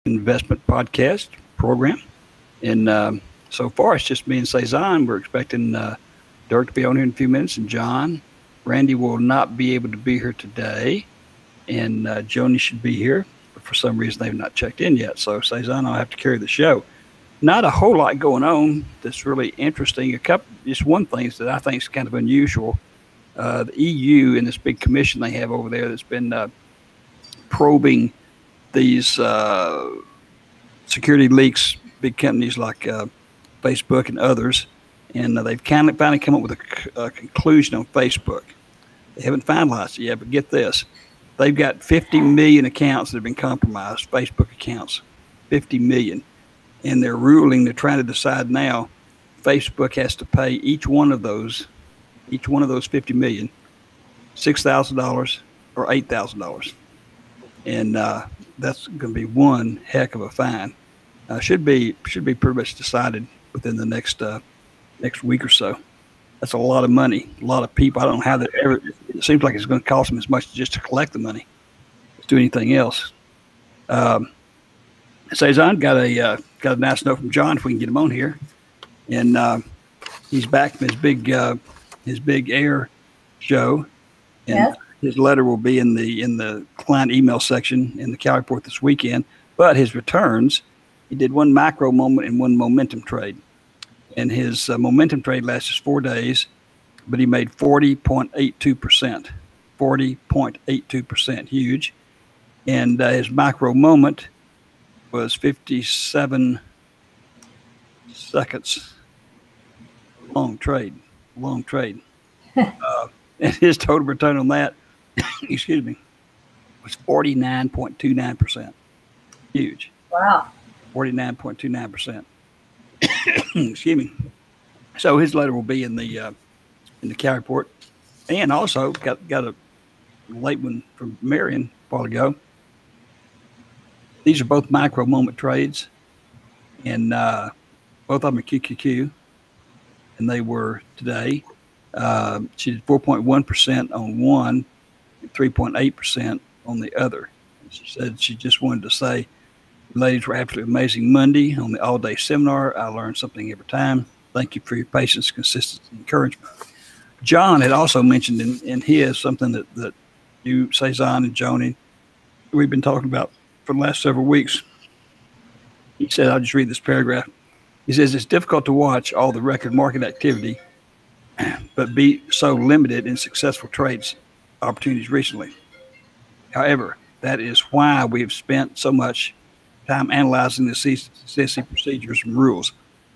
Investment Podcast program. And so far, it's just me and Cezanne. We're expecting Dirk to be on here in a few minutes, and John. Randy will not be able to be here today, and Joni should be here. But for some reason, they've not checked in yet. So Cezanne, I'll have to carry the show. Not a whole lot going on that's really interesting. Just one thing that I think is kind of unusual. The EU and this big commission they have over there that's been probing these security leaks, big companies like Facebook and others, and they've finally come up with a conclusion on Facebook. They haven't finalized it yet, but get this. They've got 50 million accounts that have been compromised, Facebook accounts, 50 million. And they're trying to decide now, Facebook has to pay each one of those 50 million, $6,000 or $8,000. And that's going to be one heck of a fine. Should be pretty much decided within the next week or so. That's a lot of money, a lot of people. I don't know how that ever. It seems like it's going to cost them as much just to collect the money as do anything else. Cezanne got a nice note from John if we can get him on here, and he's back from his big air show, and Yes. His letter will be in the client email section in the Cal report this weekend. But his returns, he did one macro moment and one momentum trade, and his momentum trade lasted 4 days, but he made 40.82%, 40.82%, huge, and his macro moment was 57 seconds. Long trade. And his total return on that, excuse me, was 49.29%. Huge. Wow. 49.29%. Excuse me. So his letter will be in the Cal report, and also got a late one from Marion a while ago. These are both micro moment trades, and both of them are QQQ, and they were today. She did 4.1% on one, 3.8% on the other. She said she just wanted to say, ladies were absolutely amazing Monday on the all-day seminar. I learned something every time. Thank you for your patience, consistency, and encouragement. John had also mentioned in his something that you, Cezanne, and Joni, we've been talking about for the last several weeks. He said, I'll just read this paragraph. He says, it's difficult to watch all the record market activity, but be so limited in successful trades opportunities recently. However, that is why we have spent so much time analyzing the CSE procedures and rules,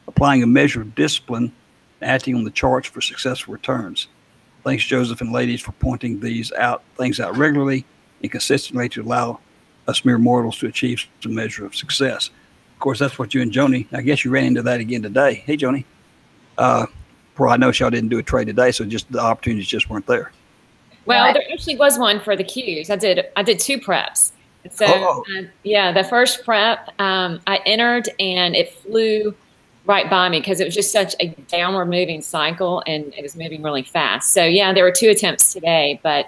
applying a measure of discipline, and acting on the charts for successful returns. Thanks, Joseph and ladies, for pointing things out regularly and consistently to allow us mere mortals to achieve some measure of success. Of course, that's what you and Joni, I guess you ran into that again today. Hey, Joni. Well, I know y'all didn't do a trade today, so just the opportunities just weren't there. Well, there actually was one for the Qs. I did two preps. So the first prep I entered and it flew right by me because it was just such a downward moving cycle and it was moving really fast. So yeah, there were two attempts today, but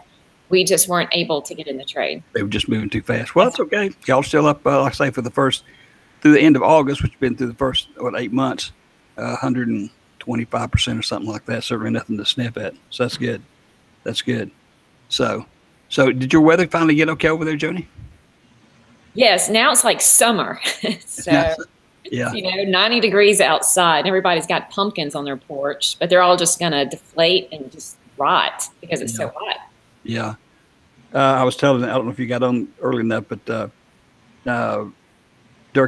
we just weren't able to get in the trade. They were just moving too fast. Well, that's okay. Y'all still up, like I say, through the end of August, which has been through the first 8 months, 125% or something like that. Certainly nothing to sniff at. So that's good. That's good. So did your weather finally get okay over there, Joni? Yes. Now it's like summer. So, yeah. 90 degrees outside. Everybody's got pumpkins on their porch, but they're all just going to deflate and just rot because it's so hot. Yeah. I was telling, I don't know if you got on early enough, but Dirk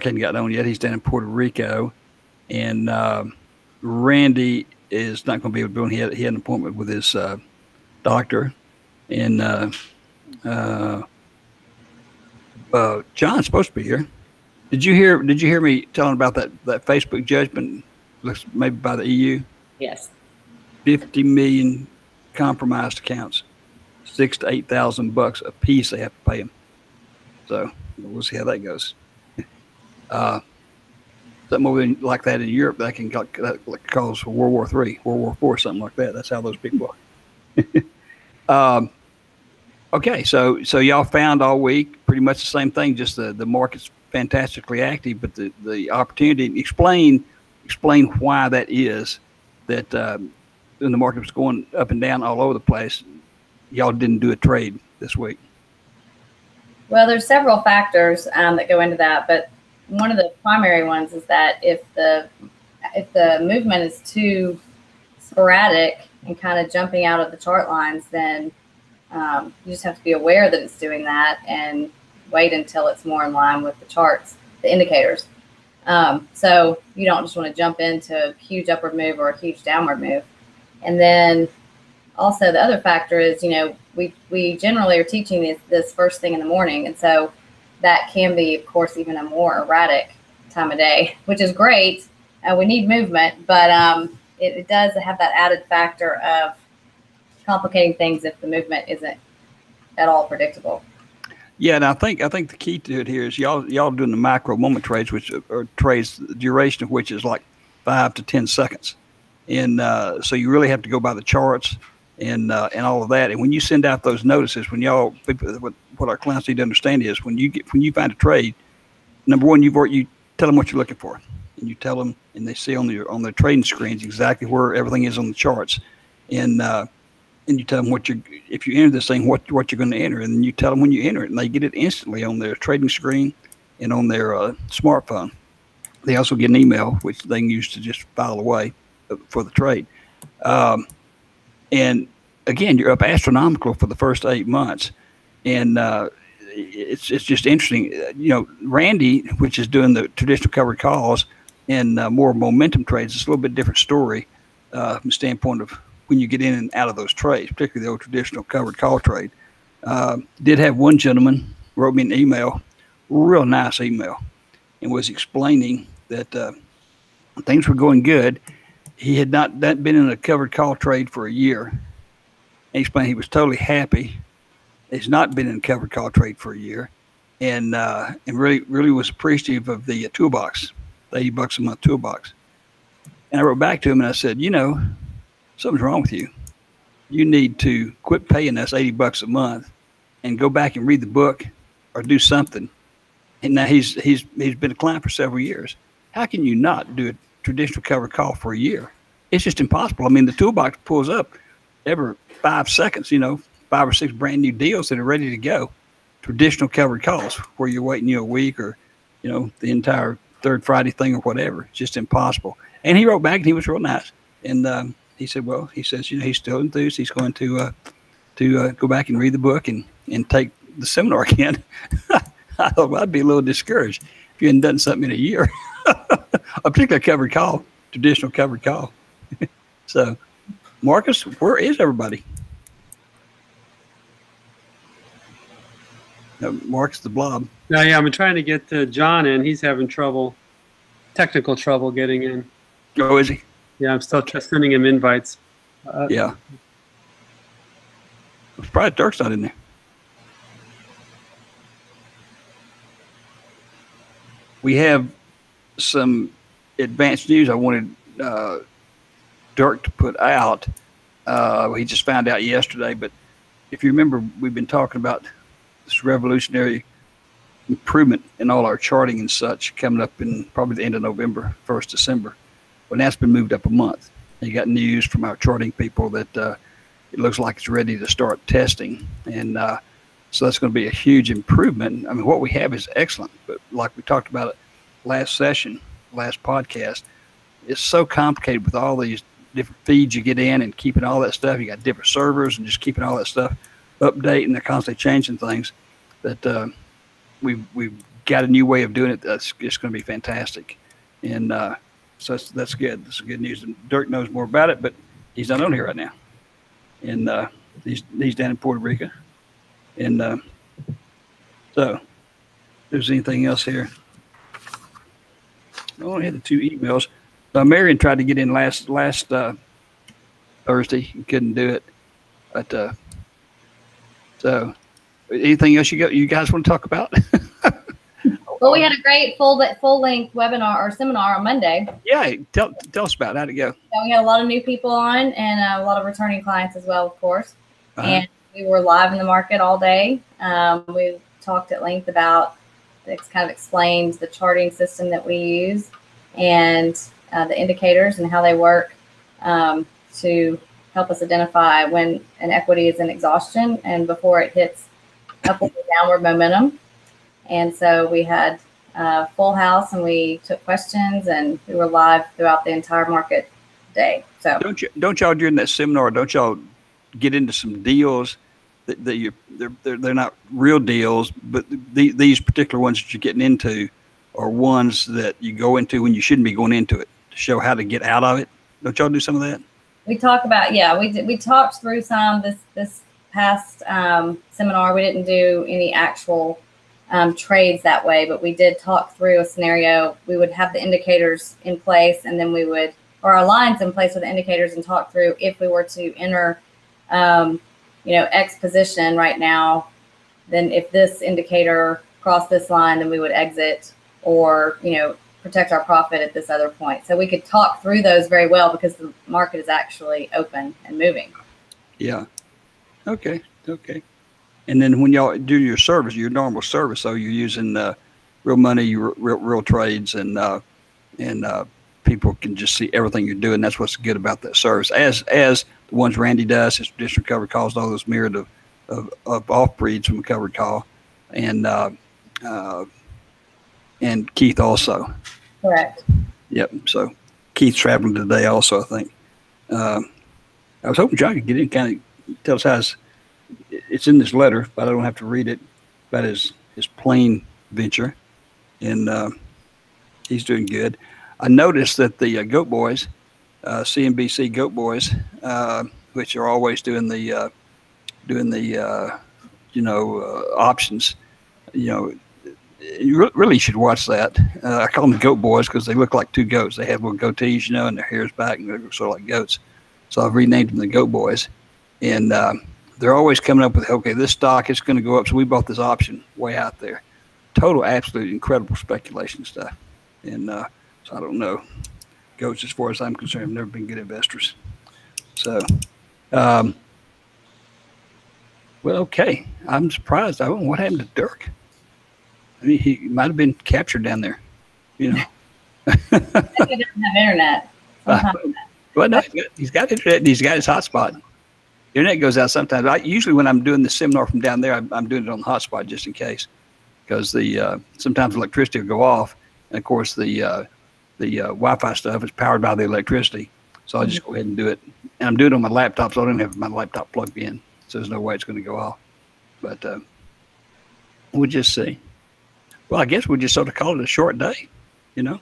hadn't gotten on yet. He's down in Puerto Rico, and Randy is not going to be able to be on. He had an appointment with his doctor, and John's supposed to be here. Did you hear me telling about that Facebook judgment, maybe by the EU? Yes. 50 million compromised accounts, $6,000 to $8,000 a piece. They have to pay them. So we'll see how that goes. Something over like that in Europe that can cause World War III, World War IV, something like that. That's how those people are. Okay, so y'all found all week pretty much the same thing. Just the market's fantastically active, but the opportunity. Explain why that is. That when the market was going up and down all over the place, y'all didn't do a trade this week. Well, there's several factors that go into that, but one of the primary ones is that if the movement is too sporadic and kind of jumping out of the chart lines, then you just have to be aware that it's doing that and wait until it's more in line with the charts, the indicators. So you don't just want to jump into a huge upward move or a huge downward move. And then also the other factor is, we generally are teaching this first thing in the morning. And so that can be, of course, even a more erratic time of day, which is great. We need movement, but it does have that added factor of complicating things if the movement isn't at all predictable. Yeah, and I think the key to it here is y'all doing the micro moment trades, which are trades the duration of which is like 5 to 10 seconds, and so you really have to go by the charts and all of that. And when you send out those notices, when y'all people, what our clients need to understand is when you find a trade, number one, you tell them what you're looking for, and you tell them, and they see on their trading screens exactly where everything is on the charts, and you tell them if you enter this thing, what you're going to enter, and then you tell them when you enter it, and they get it instantly on their trading screen and on their smartphone. They also get an email, which they can use to just file away for the trade. And again, you're up astronomical for the first 8 months, and it's just interesting. Randy, which is doing the traditional covered calls and more momentum trades, it's a little bit different story from the standpoint of when you get in and out of those trades, particularly the old traditional covered call trade. Did have one gentleman wrote me an email, real nice email, and was explaining that things were going good. He had not been in a covered call trade for a year. He explained he was totally happy. He's not been in a covered call trade for a year, and really was appreciative of the toolbox, the $80 a month toolbox. And I wrote back to him and I said, something's wrong with you. You need to quit paying us $80 a month and go back and read the book or do something. And now he's been a client for several years. How can you not do a traditional covered call for a year? It's just impossible. I mean, the toolbox pulls up every 5 seconds, 5 or 6 brand new deals that are ready to go. Traditional covered calls where you're waiting a week or, the entire third Friday thing or whatever. It's just impossible. And he wrote back and he was real nice. And he said, he's still enthused. He's going to go back and read the book and take the seminar again. I thought, well, I'd be a little discouraged if you hadn't done something in a year. A particular covered call, traditional covered call. So, Marcus, where is everybody? Marcus the Blob. No, yeah, I'm trying to get John in. He's having technical trouble getting in. Oh, is he? Yeah, I'm still sending him invites. Yeah. I'm surprised Dirk's not in there. We have some advanced news I wanted Dirk to put out. He just found out yesterday, but if you remember, we've been talking about this revolutionary improvement in all our charting and such coming up in probably the end of November, 1st December. Well, that's been moved up a month. You got news from our charting people that it looks like it's ready to start testing. And so that's going to be a huge improvement. I mean, what we have is excellent, but like we talked about it last podcast, it's so complicated with all these different feeds you get in and keeping all that stuff. You got different servers and just keeping all that stuff updating. They're constantly changing things that we've got a new way of doing it. That's just going to be fantastic. And so that's good. That's good news. And Dirk knows more about it, but he's not on here right now. And he's down in Puerto Rico. And so if there's anything else here. I only had the 2 emails. Marion tried to get in last Thursday and couldn't do it. But so anything else you guys want to talk about? Well, we had a great full-length webinar or seminar on Monday. Yeah, tell us about it. How'd it go? So we had a lot of new people on and a lot of returning clients as well, of course. And we were live in the market all day. We talked at length about, it's kind of explained the charting system that we use and the indicators and how they work to help us identify when an equity is in exhaustion and before it hits upward or downward momentum. And so we had a full house and we took questions and we were live throughout the entire market day. So don't y'all during that seminar, don't y'all get into some deals that they're not real deals, but these particular ones that you're getting into are ones that you go into when you shouldn't be going into it to show how to get out of it? Don't y'all do some of that? We talk about, we talked through some this past seminar. We didn't do any actual trades that way, but we did talk through a scenario. We would have the indicators in place, and then we would, or our lines in place with the indicators, and talk through if we were to enter, X position right now, then if this indicator crossed this line, then we would exit or, protect our profit at this other point. So we could talk through those very well because the market is actually open and moving. Yeah. Okay. And then when y'all do your service, your normal service, so you're using real money, real trades, and people can just see everything you're doing. That's what's good about that service. As the ones Randy does, his traditional recovery calls, all those mirrored of off breeds from recovery call, and Keith also. Correct. Yep. So Keith's traveling today also, I think. I was hoping John could get in, kind of tell us how it's in this letter, but I don't have to read it, about his plane venture, and he's doing good. I noticed that the Goat Boys, CNBC Goat Boys, which are always doing the options, you really should watch that. I call them Goat Boys because they look like two goats. They have little goatees, and their hair's back, and they look sort of like goats. So I've renamed them the Goat Boys, and they're always coming up with, okay, this stock is going to go up, so we bought this option way out there. Total, absolute, incredible speculation stuff. And so I don't know. Goats, as far as I'm concerned, have never been good investors. So, well, okay. I'm surprised. I don't know what happened to Dirk. I mean, he might have been captured down there, I think he doesn't have internet. Well, no, he's got internet and he's got his hotspot. Internet goes out sometimes. Usually when I'm doing the seminar from down there, I'm doing it on the hotspot just in case, because sometimes electricity will go off, and of course the Wi-Fi stuff is powered by the electricity, so I'll just go ahead and do it. And I'm doing it on my laptop, so I don't have my laptop plugged in, so there's no way it's going to go off. But we'll just see. Well, I guess we'll just sort of call it a short day, I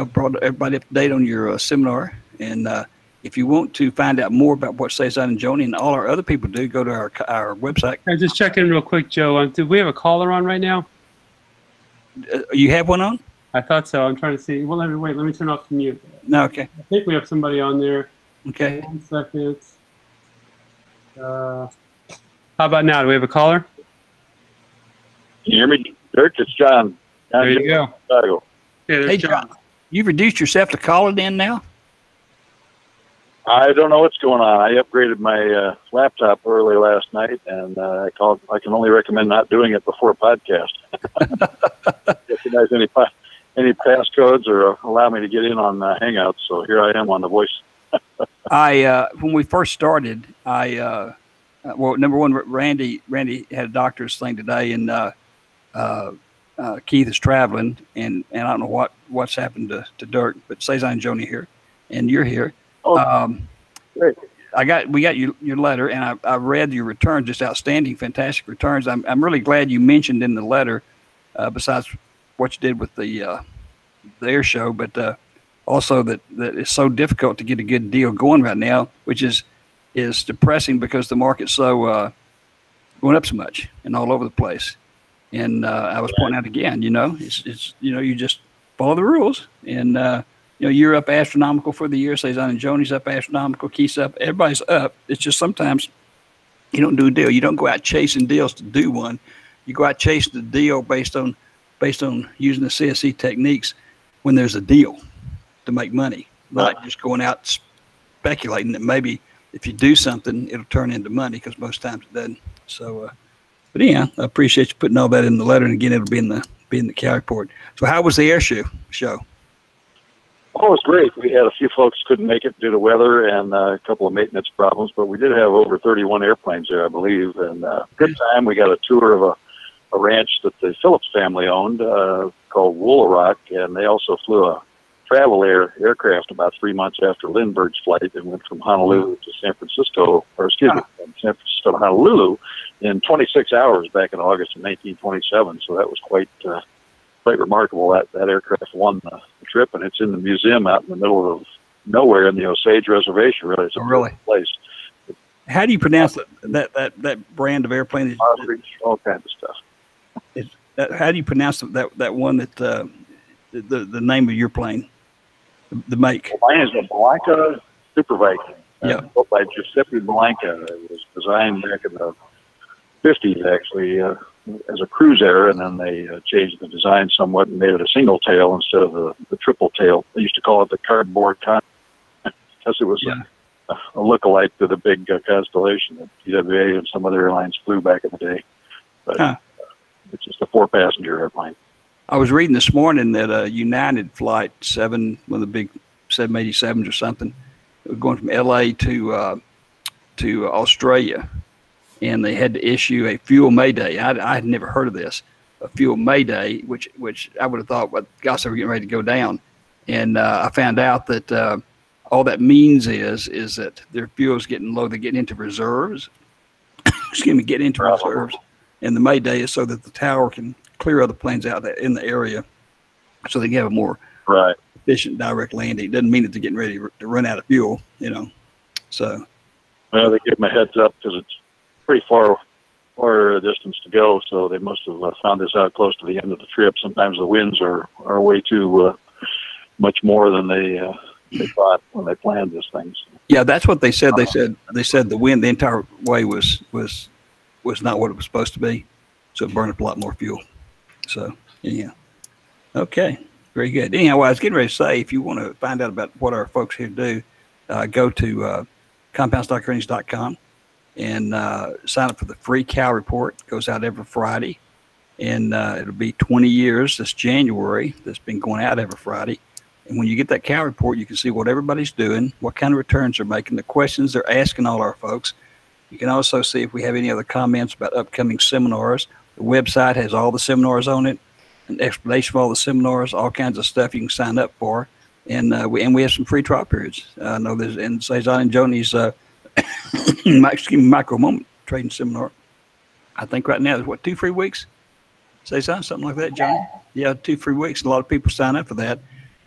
brought everybody up to date on your seminar, and if you want to find out more about what CSE and Joni and all our other people do, go to our website. I just check in real quick, Joe. Do we have a caller on right now? You have one on? I thought so. I'm trying to see. Well, let me turn off the mute. No, okay. I think we have somebody on there. Okay. 1 second. How about now? Do we have a caller? Can you hear me, Dirk? It's John. There you go. Chicago. Yeah, Hey, John, you've reduced yourself to calling in now? I don't know what's going on. I upgraded my laptop early last night, and I called. I can only recommend not doing it before a podcast. Recognize any passcodes or allow me to get in on Hangouts. So here I am on the voice. When we first started, well, number one, Randy had a doctor's thing today, and Keith is traveling, and I don't know what's happened to Dirk, but CSE and Joni here, and you're here. Oh, great. We got your letter, and I read your returns, just outstanding, fantastic returns. I'm really glad you mentioned in the letter, besides what you did with the air show, but also that it's so difficult to get a good deal going right now, which is depressing because the market's so going up so much and all over the place. And I was pointing out again, it's you just follow the rules, and you're up astronomical for the year. CSE and Joni's up astronomical. Keith's up. Everybody's up. It's just sometimes you don't do a deal. You don't go out chasing deals to do one. You go out chasing the deal based on using the CSE techniques when there's a deal to make money, not just going out speculating that maybe if you do something, it'll turn into money, because most times it doesn't. So, but yeah, I appreciate you putting all that in the letter, and again, it'll be in the Cal report. So, how was the air show? Oh, it was great. We had a few folks couldn't make it due to weather and a couple of maintenance problems, but we did have over 31 airplanes there, I believe, and good time. We got a tour of a ranch that the Phillips family owned called Woolarock, and they also flew a travel aircraft about 3 months after Lindbergh's flight, and went from Honolulu to San Francisco, or excuse me, from San Francisco to Honolulu in 26 hours back in August of 1927. So that was quite remarkable. That aircraft won the trip, and it's in the museum out in the middle of nowhere in the Osage Reservation. Really, it's a beautiful place. How do you pronounce that brand of airplane? All kinds of stuff. How do you pronounce that one that the name of your plane? The make. Well, mine is a Blanca Super Viking. Built by Giuseppe Blanca. It was designed back in the 50s, actually, as a cruise air, and then they changed the design somewhat and made it a single tail instead of the triple tail. They used to call it the cardboard because it was a lookalike to the big Constellation that TWA and some other airlines flew back in the day. But it's just a 4-passenger airplane. I was reading this morning that United Flight 7, one of the big 787s or something, going from LA to Australia, and they had to issue a fuel mayday. I had never heard of this, a fuel mayday, which I would have thought, gosh, they were getting ready to go down. And I found out that all that means is that their fuel is getting low. They're getting into reserves. Excuse me, getting into reserves. And the mayday is so that the tower can clear other planes out in the area, so they can have a more efficient direct landing. It doesn't mean that they're getting ready to run out of fuel, So, well, they give them a heads up because it's pretty far a distance to go. So they must have found this out close to the end of the trip. Sometimes the winds are way too much more than they thought when they planned this thing. So. Yeah, that's what they said. They said the wind the entire way was not what it was supposed to be, so it burned up a lot more fuel. So, yeah. Okay, very good. Anyhow, I was getting ready to say, if you want to find out about what our folks here do, go to compoundstockearnings.com and sign up for the free Cal report. It goes out every Friday, and it'll be 20 years this January that's been going out every Friday. And when you get that Cal report, you can see what everybody's doing, what kind of returns they're making, the questions they're asking all our folks. You can also see if we have any other comments about upcoming seminars. The website has all the seminars on it, an explanation of all the seminars, all kinds of stuff you can sign up for. And we have some free trial periods. I know there's in Cezanne and Joni's micro moment trading seminar. I think right now there's 2 free weeks? Cezanne, something like that, Johnny? Yeah, 2 free weeks. A lot of people sign up for that.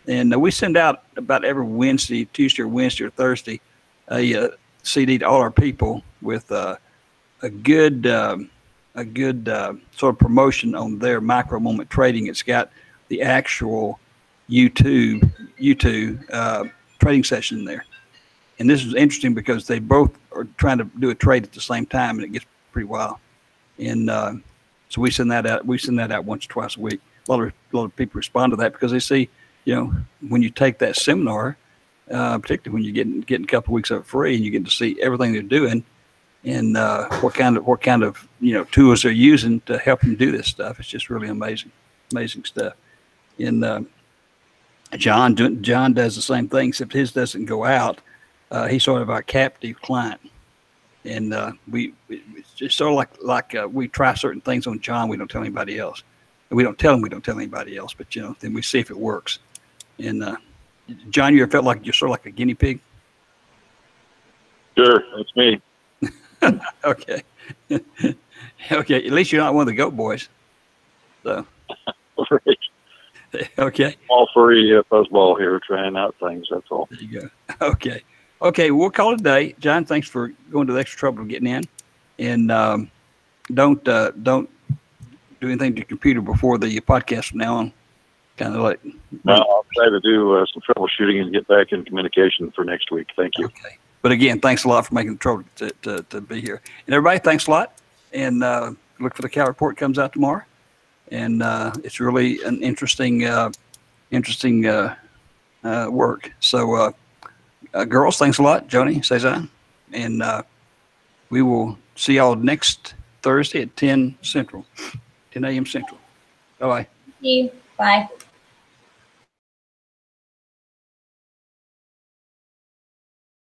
And we send out about every Wednesday, Tuesday or Wednesday or Thursday, a CD to all our people with a good sort of promotion on their micro moment trading. It's got the actual YouTube trading session in there. And this is interesting because they both are trying to do a trade at the same time, and it gets pretty wild. And so we send that out. We send that out once or twice a week. A lot of people respond to that because they see, when you take that seminar, particularly when you're getting a couple of weeks of it free, and you get to see everything they're doing and what kind of tools they're using to help them do this stuff. It's just really amazing stuff. And John does the same thing, except his doesn't go out. He's sort of our captive client, and it's just sort of like we try certain things on John. We don't tell anybody else. We don't tell anybody else, but then we see if it works. And John, you ever felt like you're sort of like a guinea pig? Sure, that's me. Okay. Okay, at least you're not one of the goat boys. So. Right. Okay. All furry fuzzball here trying out things, that's all. There you go. Okay, we'll call it a day. John, thanks for going to the extra trouble of getting in. And don't do anything to your computer before the podcast from now on. Kind of like. No, I'll try to do some troubleshooting and get back in communication for next week. Thank you. Okay. But again, thanks a lot for making the trouble to be here. And everybody, thanks a lot. And look for the Cal report. Comes out tomorrow. And it's really an interesting work. So, girls, thanks a lot. Joni, Cezanne, And we will see y'all next Thursday at 10 a.m. Central. Bye-bye. Thank you. Bye.